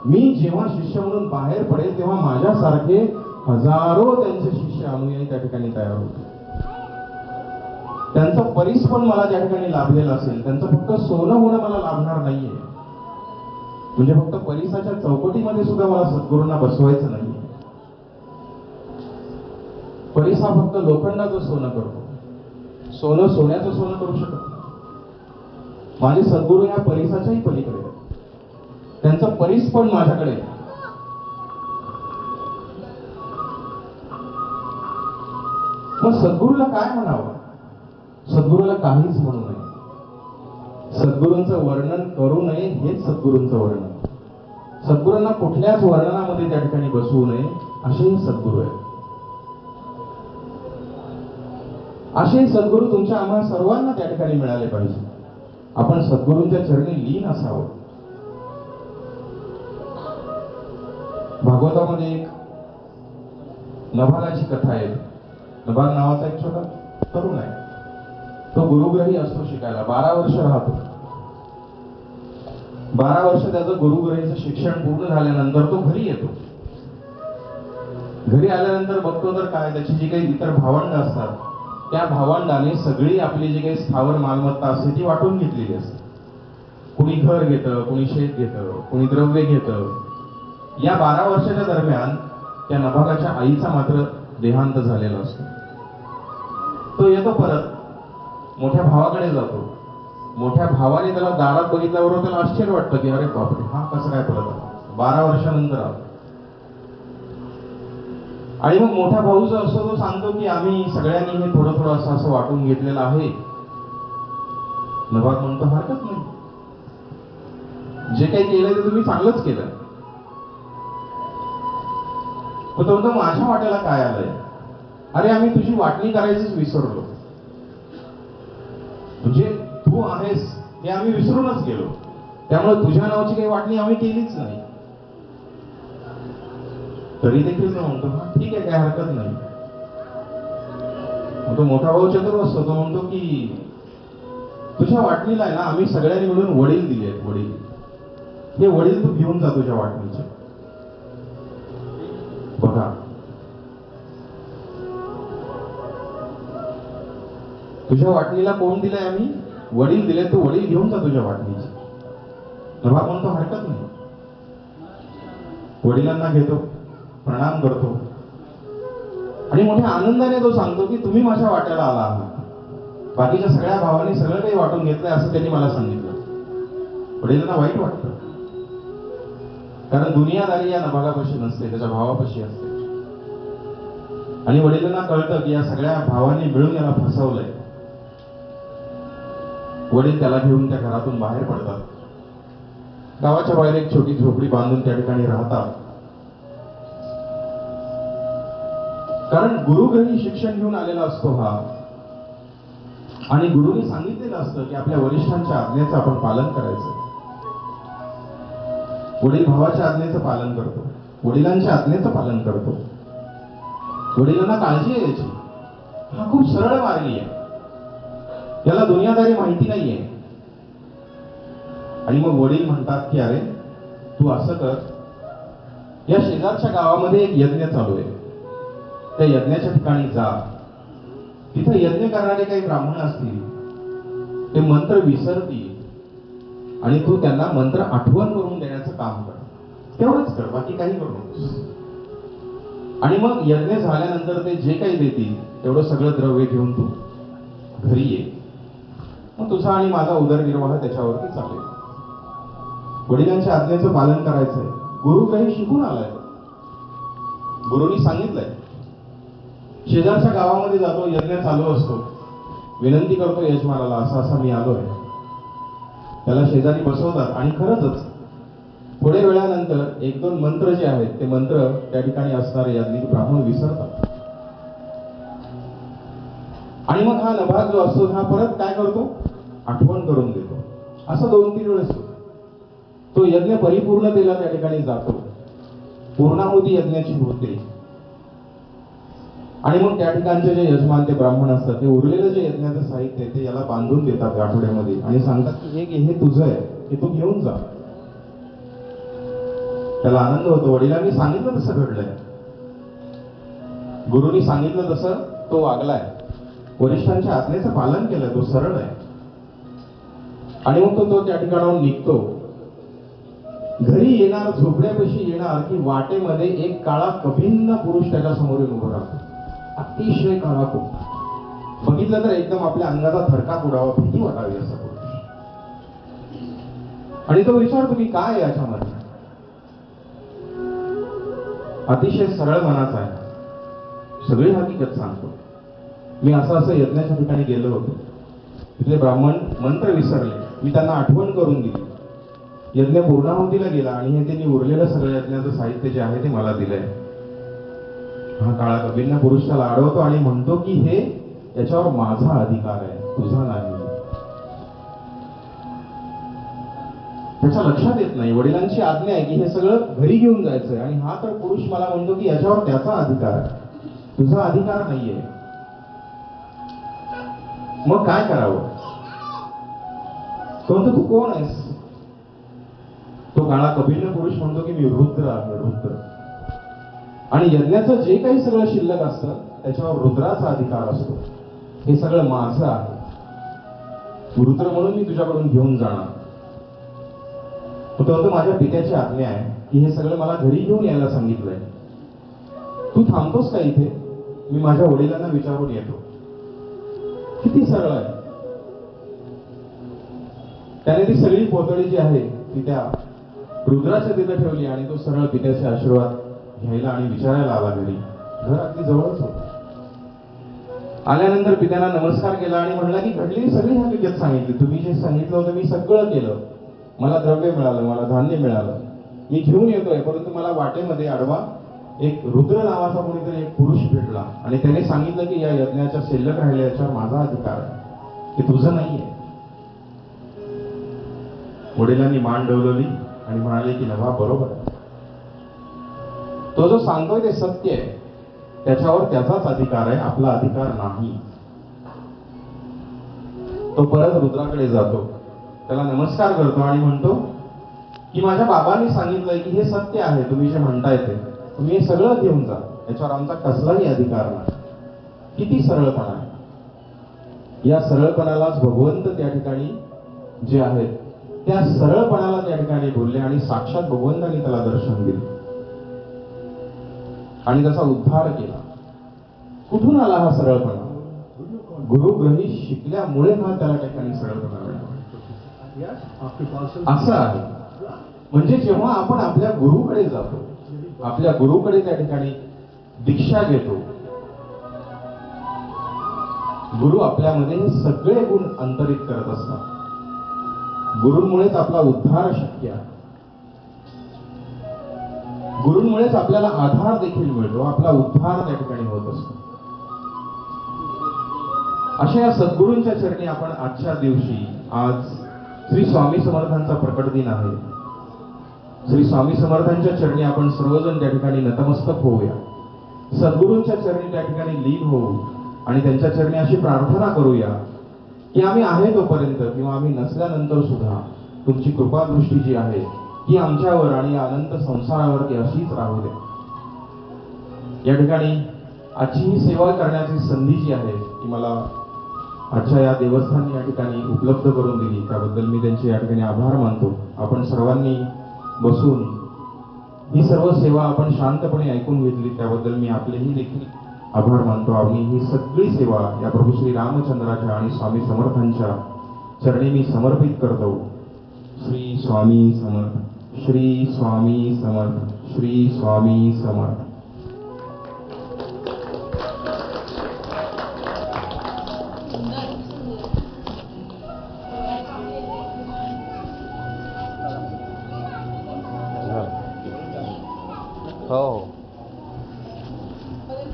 मी जेव्हा शिष्य म्हणून बाहेर पडेल तेव्हा माझ्यासारखे हजारो त्यांचे शिष्य अनुयायी त्या ठिकाणी तयार होतील. त्यांचं परीस पण मला त्या ठिकाणी लाभलेलं असेल. त्यांचं फक्त सोनं होणं मला लाभणार नाहीये. म्हणजे फक्त परीसाच्या चौकटीमध्ये सुद्धा मला सद्गुरूंना बसवायचं नाहीये. परीस हा फक्त लोखंडाचं सोनं करतो. सोनं सोन्याचं सोनं करू शकत नाही. माझे सद्गुरू या परीसाच्याही पलीकडे आहेत. त्यांचं परीस पण माझ्याकडे आहे. मग सद्गुरूला काय म्हणावं? सद्गुरूला काहीच म्हणू नये. सद्गुरूंचं वर्णन करू नये हेच सद्गुरूंचं वर्णन. सद्गुरूंना कुठल्याच वर्णनामध्ये त्या ठिकाणी बसवू नये असेही सद्गुरू आहेत. असे सद्गुरू तुमच्या आम्हा सर्वांना त्या ठिकाणी मिळाले पाहिजे. आपण सद्गुरूंच्या चरणी लीन असावं. भागवतामध्ये एक नभागाची कथा आहे. नभाग नावाचा एक छोटा तरुण आहे. तो गुरुग्रही असतो शिकायला. 12 वर्ष राहतो. 12 वर्ष त्याचं गुरुग्रहीचं शिक्षण पूर्ण झाल्यानंतर तो घरी येतो. घरी आल्यानंतर बघतो तर काय, त्याची जी काही इतर भावंड असतात त्या भावंडाने सगळी आपली जी काही स्थावर मालमत्ता असते ती वाटून घेतलेली असते. कुणी घर घेतं, कुणी शेत घेतं, कुणी द्रव्य घेतं. या 12 वर्षाच्या दरम्यान त्या नभागाच्या आईचा मात्र देहांत झालेला असतो. तो येतो परत मोठ्या भावाकडे जातो. मोठ्या भावाने त्याला दारात बघितल्याबरोबर त्याला आश्चर्य वाटतं की अरे बापरे, हा कसं काय परत आला? 12 वर्षानंतर आला. आणि मग मोठा भाऊ जो असतो तो सांगतो की आम्ही सगळ्यांनी हे थोडं थोडं असं असं वाटून घेतलेलं आहे. नभाग म्हणतो हरकत नाही, जे काही केलंय ते तुम्ही चांगलंच केलं. तो म्हणतो माझ्या वाट्याला काय आलंय? अरे आम्ही तुझी वाटणी करायचीच विसरलो. म्हणजे तू आहेस हे आम्ही विसरूनच गेलो. त्यामुळे तुझ्या नावाची काही वाटणी आम्ही केलीच नाही. तरी देखील तो म्हणतो हा ठीक आहे, काय हरकत नाही. मग तो मोठा भाऊ चतुर असतो, तो म्हणतो की तुझ्या वाटणीला आहे ना आम्ही सगळ्यांनी मिळून वडील दिले आहेत, वडील. हे वडील तू घेऊन जा तुझ्या वाटणीचे. बघा, तुझ्या वाटणीला कोण दिलंय? आम्ही वडील दिले, तू वडील घेऊन जा तुझ्या वाटणीचे. नवाब म्हणतो हरकत नाही. वडिलांना घेतो, प्रणाम करतो आणि मोठ्या आनंदाने तो सांगतो की तुम्ही माझ्या वाट्याला आला आहात. बाकीच्या सगळ्या भावांनी सगळं काही वाटून घेतलंय असं त्यांनी मला सांगितलं. वडिलांना वाईट वाटतं, कारण दुनियादारी या नभागापाशी नसते, त्याच्या भावापाशी असते. आणि वडिलांना कळतं की या सगळ्या भावांनी मिळून याला फसवलंय. वडील त्याला घेऊन त्या घरातून बाहेर पडतात. गावाच्या बाहेर एक छोटी झोपडी बांधून त्या ठिकाणी राहतात. कारण गुरु घरी शिक्षण घेऊन आलेला असतो हा, आणि गुरुने सांगितलेलं असतं की आपल्या वरिष्ठांच्या आज्ञेचं आपण पालन करायचं. वडील भावाच्या आज्ञेचं पालन करतो, वडिलांच्या आज्ञेचं पालन करतो. वडिलांना काळजी आहे याची. हा खूप सरळ मार्गी आहे, याला दुनियादारी माहिती नाहीये. आणि मग वडील म्हणतात की अरे तू असं कर, या शेजारच्या गावामध्ये एक यज्ञ चालू आहे, त्या यज्ञाच्या ठिकाणी जा. तिथं यज्ञ करणारे काही ब्राह्मण असतील, ते मंत्र विसरतील आणि तू त्यांना मंत्र आठवण करून देण्याचं काम कर. तेवढंच कर, बाकी काही करू नकोस. आणि मग यज्ञ झाल्यानंतर ते जे काही देतील तेवढं सगळं द्रव्य घेऊन तू घरी ये. मग तुझा आणि माझा उदरनिर्वाह त्याच्यावरती चालेल. वडिलांच्या आज्ञेचं पालन करायचंय. गुरु काही शिकून आलाय, गुरुनी सांगितलंय. शेजारच्या गावामध्ये जातो, यज्ञ चालू असतो, विनंती करतो यजमानाला असं असं मी आलोय. त्याला शेजारी बसवतात आणि खरंच थोड्या वेळानंतर एक दोन मंत्र जे आहेत ते मंत्र त्या ठिकाणी असणारे याज्ञिक ब्राह्मण विसरतात. आणि मग हा नभाग जो असतो हा परत काय करतो, आठवण करून देतो. असं 2-3 वेळेस तो यज्ञ परिपूर्णतेला त्या ठिकाणी जातो. पूर्णाहुती यज्ञाची होते. आणि मग त्या ठिकाणचे जे यजमान ते ब्राह्मण असतात ते उरलेलं जे यज्ञाचं साहित्य आहे ते याला बांधून देतात गाठोड्यामध्ये आणि सांगतात की हे तुझं आहे, हे तू घेऊन जा. त्याला आनंद होतो. वडिलांनी सांगितलं तसं घडलंय, गुरुनी सांगितलं तसं तो वागलाय, वरिष्ठांच्या आज्ञेचं पालन केलंय, तो सरळ आहे. आणि मग तो त्या ठिकाणाहून निघतो. घरी येणार, झोपड्यापाशी येणार की वाटेमध्ये एक काळा कभिन्न पुरुष त्याच्या समोर येऊन उभा राहतो. अतिशय काळा खूप, बघितलं तर एकदम आपल्या अंगाचा थरकाप उडावा, भीती वाटावी असा पुरुष. आणि तो विचारतो की काय याच्यामध्ये? अतिशय सरळ मनाचा आहे, सगळी हकीकत सांगतो. मी असं यज्ञाच्या ठिकाणी गेलो होतो, तिथले ब्राह्मण मंत्र विसरले, मी त्यांना आठवण करून दिली. यज्ञ पूर्णाहुतीला गेला आणि हे त्यांनी उरलेलं सगळं यज्ञाचं साहित्य जे आहे ते मला दिलंय. हा काळा कभिन्न पुरुष त्याला अडवतो आणि म्हणतो की हे याच्यावर माझा अधिकार आहे, तुझा नाही. त्याच्या लक्षात येत नाही, वडिलांची आज्ञा आहे की हे सगळं घरी घेऊन जायचंय आणि हा तर पुरुष मला म्हणतो की याच्यावर त्याचा अधिकार आहे, तुझा अधिकार नाहीये. मग काय करावं? तो म्हणतो तू कोण आहेस? तो काळा कभिन्न पुरुष म्हणतो की मी रुद्र आहे, रुद्र. आणि यज्ञाचं जे काही सगळं शिल्लक असतं त्याच्यावर रुद्राचा अधिकार असतो, हे सगळं माझं आहे. रुद्र म्हणून मी तुझ्याकडून घेऊन जाणार. तो माझ्या पित्याची आज्ञा आहे की हे सगळं मला घरी घेऊन यायला सांगितलंय. तू थांबतोस का इथे? मी माझ्या वडिलांना विचारून येतो. किती सरळ आहे. त्याने ती सगळी पोतळी जी आहे ती त्या रुद्राच्या तिथे ठेवली आणि तो सरळ पित्याचे आशीर्वाद घ्यायला आणि विचारायला आला घरी. घर अगदी जवळच होतं. आल्यानंतर पित्याला नमस्कार केला आणि म्हणला की घडलेली सगळी हकीकत सांगितली. तुम्ही जे सांगितलं होतं मी सगळं केलं. मला द्रव्य मिळालं, मला धान्य मिळालं, मी घेऊन येतोय. परंतु मला वाटेमध्ये आडवा एक रुद्र नावाचा कोणीतरी एक पुरुष भेटला आणि त्याने सांगितलं की या यज्ञाच्या शिल्लक राहिल्याचा माझा अधिकार आहे, ते तुझं नाहीये. वडिलांनी मान डोलवली आणि म्हणाले की नवा बरोबर आहे. तो जो सांगतोय ते सत्य आहे, त्याच्यावर त्याचाच अधिकार आहे, आपला अधिकार नाही. तो परत रुद्राकडे जातो, त्याला नमस्कार करतो आणि म्हणतो की माझ्या बाबांनी सांगितलंय की हे सत्य आहे, तुम्ही जे म्हणताय ते तुम्ही हे सगळं घेऊन जा, याच्यावर आमचा कसलाही अधिकार नाही. किती सरळपणा आहे. या सरळपणालाच भगवंत त्या ठिकाणी जे आहेत त्या सरळपणाला त्या ठिकाणी बोलले आणि साक्षात भगवंतांनी त्याला दर्शन दिले आणि त्याचा उद्धार केला. कुठून आला हा सरळपणा? गुरुग्रही शिकल्यामुळे हा त्याला ठिकाणी सरळपणा मिळाला. असं आहे. म्हणजे जेव्हा आपण आपल्या गुरुकडे जातो, आपल्या गुरुकडे त्या ठिकाणी दीक्षा घेतो, गुरु आपल्यामध्ये हे सगळे गुण अंतरित करत असतात. गुरूंमुळेच आपला उद्धार शक्य आहे. गुरूंमुळेच आपल्याला आधार देखील मिळतो, आपला उद्धार त्या ठिकाणी होत असतो. अशा या सद्गुरूंच्या चरणी आपण आजच्या दिवशी, आज श्री स्वामी समर्थांचा प्रकट दिन आहे, श्री स्वामी समर्थांच्या चरणी आपण सर्वजण त्या ठिकाणी नतमस्तक होऊया. सद्गुरूंच्या चरणी त्या ठिकाणी लीन होऊ आणि त्यांच्या चरणी अशी प्रार्थना करूया की आम्ही आहे तोपर्यंत किंवा आम्ही नसल्यानंतर सुद्धा तुमची कृपादृष्टी जी आहे ती आमच्यावर आणि या अनंत संसारावरती अशीच राहू दे. या ठिकाणी आजची ही सेवा करण्याची संधी जी आहे ती मला आजच्या या देवस्थानने या ठिकाणी उपलब्ध करून दिली, त्याबद्दल मी त्यांचे या ठिकाणी आभार मानतो. आपण सर्वांनी बसून ही सर्व सेवा आपण शांतपणे ऐकून घेतली, त्याबद्दल मी आपलेही देखील आभार मानतो. आम्ही ही सगळी सेवा या प्रभू श्री रामचंद्राच्या आणि स्वामी समर्थांच्या चरणी मी समर्पित करतो. श्री स्वामी समर्थ, श्री स्वामी समर्थ, श्री स्वामी समर्थ. हो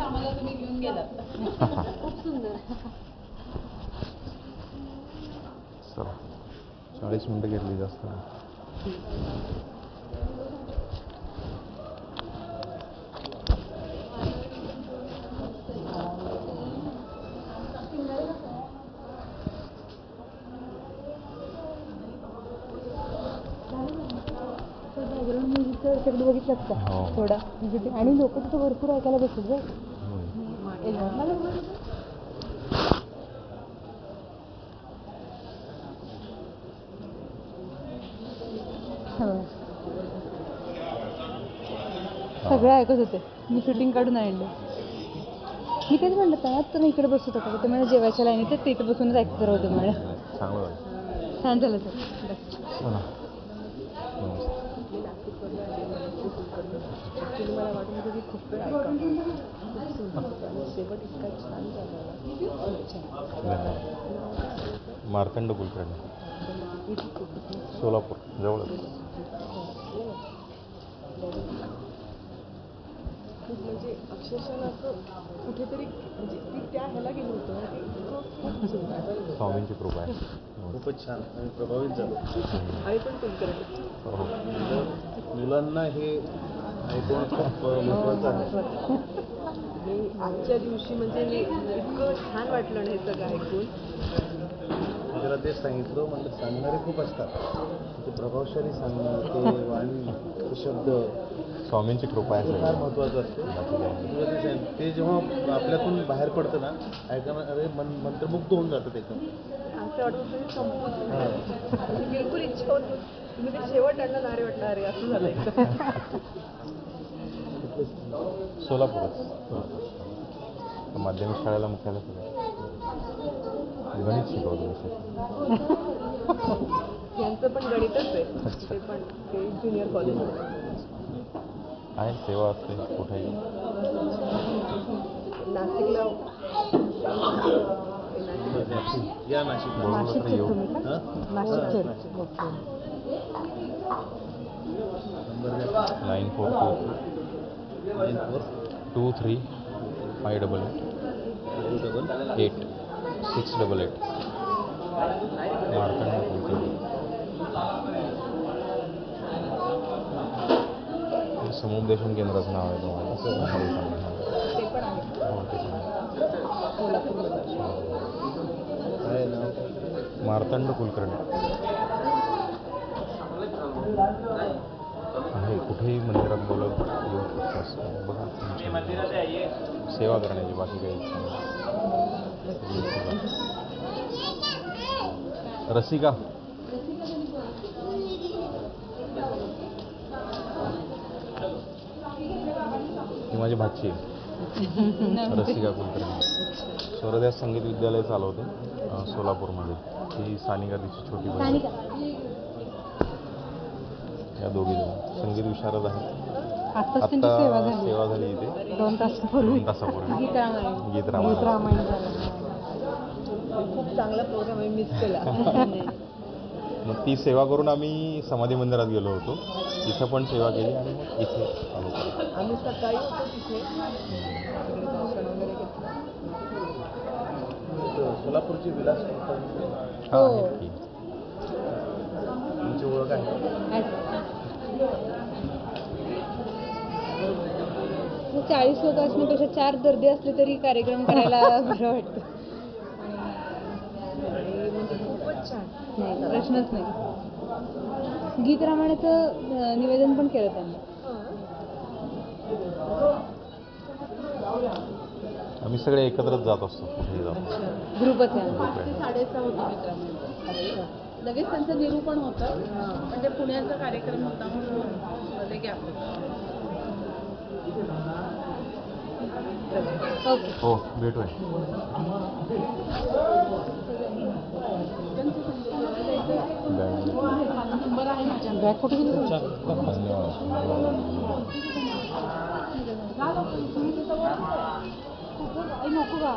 आम्हाला तुम्ही घेऊन गेलात. खूप सुंदर. चला 40 मिनिटं घेतली जास्त. सगळं बघितलं का थोडा आणि लोक तिथं भरपूर ऐकायला बसत जाईल. सगळं ऐकत होते. मी शूटिंग काढून आणलं. मी तेच म्हणलं त्यात तर इकडे बसत होता ते मला जेवायच्या लाईनीत तिथे बसूनच ऐकत होते. मला छान झालं सर. मला वाटून होतं की खूप वेळ शेवट इतका छान झाला. मार्तंड कुलकर्णी, सोलापूर जवळ. म्हणजे अक्षरशः असं कुठेतरी म्हणजे ती त्या ह्याला गेलो होतो. स्वामींची कृपा आहे. खूपच छान आणि प्रभावित झालो. आणि पण कुलकर्णी मुलांना हे ऐकून खूप महत्त्वाचं आहे. मी आजच्या दिवशी म्हणजे मी इतकं छान वाटलं नाही सगळं ऐकून. त्याला तेच सांगितलं, म्हणजे सांगणारे खूप असतात, ते प्रभावशाली सांगणं, ते वाणी, ते शब्द, स्वामींची कृपा आहे. फार महत्त्वाचं असतं. ते जेव्हा आपल्यातून बाहेर पडतं ना, ऐकणं अरे मंत्रमुग्ध होऊन जातं एकदम. असं वाटतं संपून बिलकुल इच्छा होती तुम्ही ते शेवट आणलं नारे वाटणार आहे असं झालं एकदम. सोलापूरच माध्यमिक शाळेला मुख्यालय गणित शिकवतो विषय. यांचं पण गणितच आहे. ते पण ते ज्युनियर कॉलेजमध्ये आहे. सेवा असते कुठेही. नाशिकला या नाशिक नाशिक येऊ. नाशिक 9423 588 688 मार्तंड कुलकर्णी. समुपदेशन केंद्राचं नाव आहे तुम्हाला ते पण आहे हो, ते पण आहे. सोलापूरमध्ये. काय नाव? मार्तंड कुलकर्णी आहे. कुठेही मंदिरात बोलत येऊ शकतास बघा तुमची सेवा करण्याची बाकी काही इच्छा नाही. रसिका ही माझी भाची आहे रसिका कुलकर्णी. स्वरध्यास संगीत विद्यालय चालवते सोलापूरमध्ये. ही सानिका तिची छोटी बहीण. सानिका. या दोघी जण संगीत विशारद आहेत. आत्ताच त्यांची सेवा आत्ता झाली सेवा झाली इथे 2 तासापूर्वी. 2 तासापूर्वी. गीत रामायण. गीत रामायण. गीत रामायण झालं. खूप चांगला प्रोग्राम आहे, मिस केला. मग ती सेवा करून आम्ही समाधी मंदिरात गेलो होतो. तिथं पण सेवा केली आणि मग इथे आलो परत. आम्ही सकाळी होतो तिथे, तिकडे दर्शन वगैरे घेतलं. सोलापूरची विलास कुलकर्णी हा, हो. आहेत की. तुमची ओळख आहे? 40 लोक असण्यापेक्षा 4 दर्दी असले तरी कार्यक्रम करायला बरं वाटतं. आणि म्हणजे खूपच छान. नाही प्रश्नच नाही. गीत रामायणाचं निवेदन पण केलं त्यांनी. आम्ही सगळे एकत्रच जात असतो कुठेही जातो. ग्रुपच आहे. 5 ते 6:30 होती मित्रांनो. लगेच त्यांचं निरूपण होतं, म्हणजे पुण्याचा कार्यक्रम होता म्हणून मध्ये गॅप होता. ओके. हो भेटूया. नंबर आहे माझ्या. बॅग कुठे गेली? नको का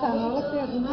सांगावं लागते अजून.